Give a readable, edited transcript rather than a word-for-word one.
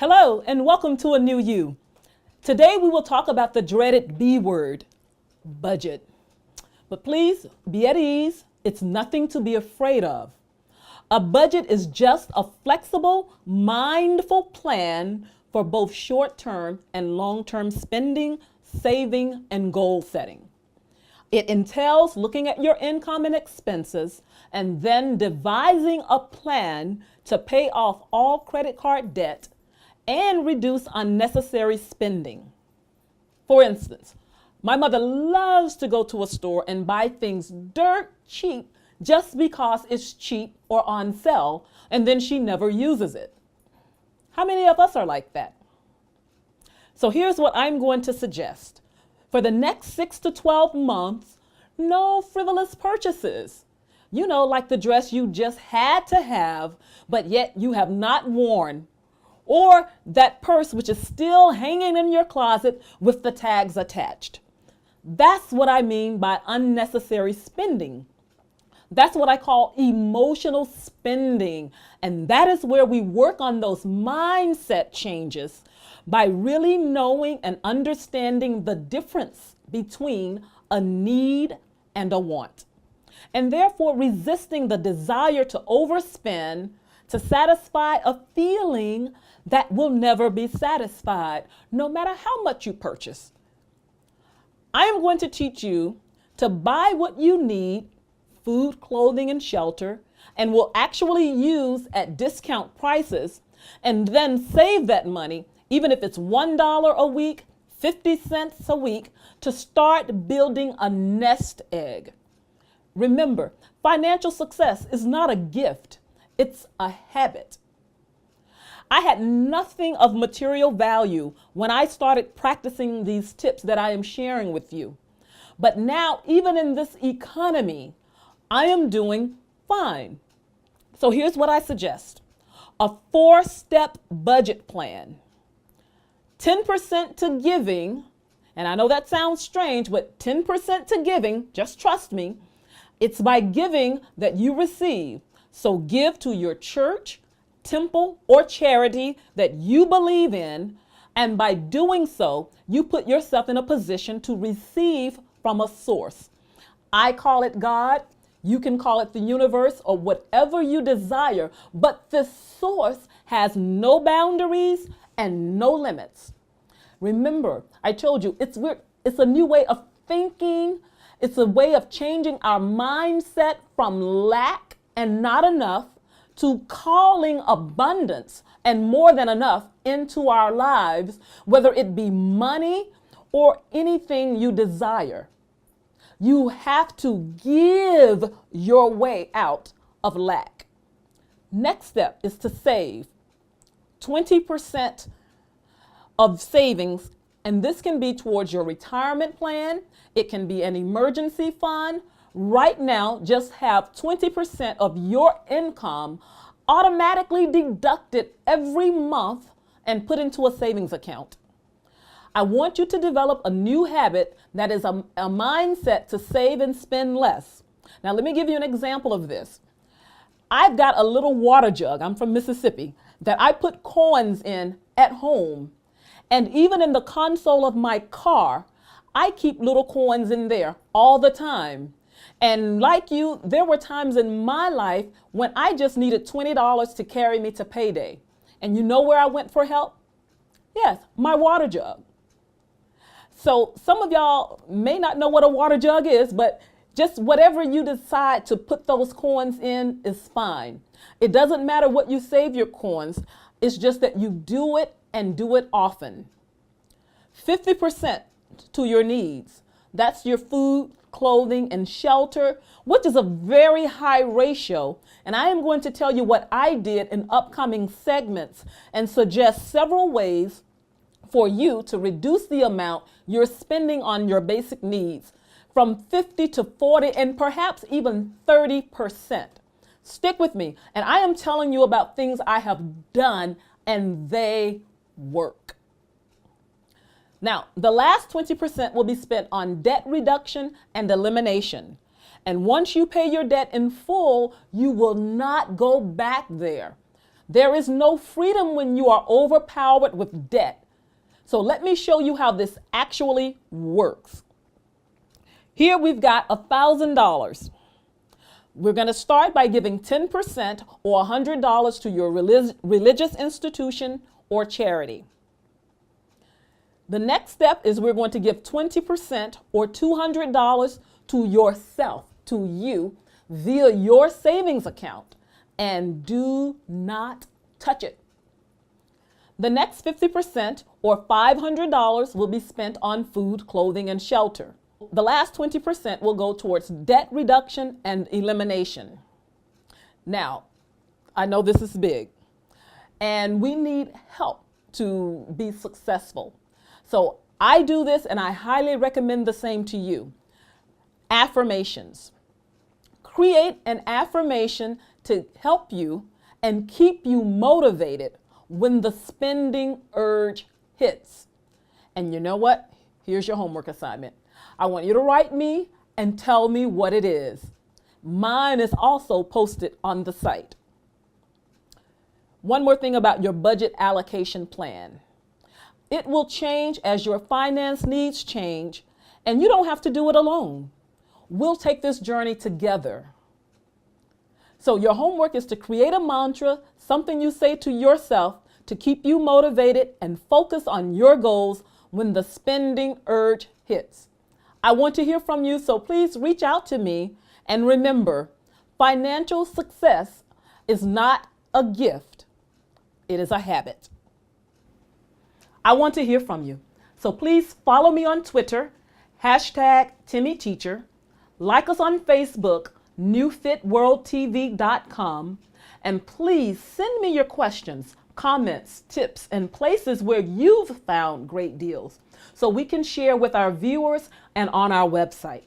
Hello and welcome to A New You. Today we will talk about the dreaded B word, budget. But please be at ease. It's nothing to be afraid of. A budget is just a flexible, mindful plan for both short-term and long-term spending, saving, and goal setting. It entails looking at your income and expenses and then devising a plan to pay off all credit card debt and reduce unnecessary spending. For instance, my mother loves to go to a store and buy things dirt cheap just because it's cheap or on sale, and then she never uses it. How many of us are like that? So here's what I'm going to suggest. For the next 6 to 12 months, no frivolous purchases. You know, like the dress you just had to have, but yet you have not worn. Or that purse which is still hanging in your closet with the tags attached. That's what I mean by unnecessary spending. That's what I call emotional spending. And that is where we work on those mindset changes by really knowing and understanding the difference between a need and a want. And therefore resisting the desire to overspend to satisfy a feeling that will never be satisfied, no matter how much you purchase. I am going to teach you to buy what you need, food, clothing, and shelter, and will actually use at discount prices, and then save that money, even if it's $1 a week, 50 cents a week, to start building a nest egg. Remember, financial success is not a gift, it's a habit. I had nothing of material value when I started practicing these tips that I am sharing with you. But now, even in this economy, I am doing fine. So here's what I suggest. A 4-step budget plan. 10% to giving, and I know that sounds strange, but 10% to giving, just trust me, it's by giving that you receive. So give to your church, temple, or charity that you believe in, and by doing so, you put yourself in a position to receive from a source. I call it God, you can call it the universe, or whatever you desire, but this source has no boundaries and no limits. Remember, I told you, it's a new way of thinking. It's a way of changing our mindset from lack and not enough to calling abundance and more than enough into our lives, whether it be money or anything you desire. You have to give your way out of lack. Next step is to save 20% of savings, and this can be towards your retirement plan. It can be an emergency fund. Right now, just have 20% of your income automatically deducted every month and put into a savings account. I want you to develop a new habit that is a mindset to save and spend less. Now, let me give you an example of this. I've got a little water jug, I'm from Mississippi, that I put coins in at home. And even in the console of my car, I keep little coins in there all the time. And like you, there were times in my life when I just needed $20 to carry me to payday. And you know where I went for help? Yes, my water jug. So some of y'all may not know what a water jug is, but just whatever you decide to put those coins in is fine. It doesn't matter what you save your coins. It's just that you do it and do it often. 50% to your needs. That's your food, clothing, and shelter, which is a very high ratio. And I am going to tell you what I did in upcoming segments and suggest several ways for you to reduce the amount you're spending on your basic needs from 50 to 40 and perhaps even 30%. Stick with me. And I am telling you about things I have done and they work. Now, the last 20% will be spent on debt reduction and elimination. And once you pay your debt in full, you will not go back there. There is no freedom when you are overpowered with debt. So let me show you how this actually works. Here we've got $1,000. We're going to start by giving 10% or $100 to your religious institution or charity. The next step is we're going to give 20% or $200 to yourself, to you, via your savings account, and do not touch it. The next 50% or $500 will be spent on food, clothing, and shelter. The last 20% will go towards debt reduction and elimination. Now, I know this is big, and we need help to be successful. So I do this, and I highly recommend the same to you. Affirmations. Create an affirmation to help you and keep you motivated when the spending urge hits. And you know what? Here's your homework assignment. I want you to write me and tell me what it is. Mine is also posted on the site. One more thing about your budget allocation plan. It will change as your finance needs change, and you don't have to do it alone. We'll take this journey together. So your homework is to create a mantra, something you say to yourself to keep you motivated and focus on your goals when the spending urge hits. I want to hear from you, so please reach out to me. And remember, financial success is not a gift, it is a habit. I want to hear from you. So please follow me on Twitter, #TimmyTeacher. Like us on Facebook, newfitworldtv.com. And please send me your questions, comments, tips, and places where you've found great deals so we can share with our viewers and on our website.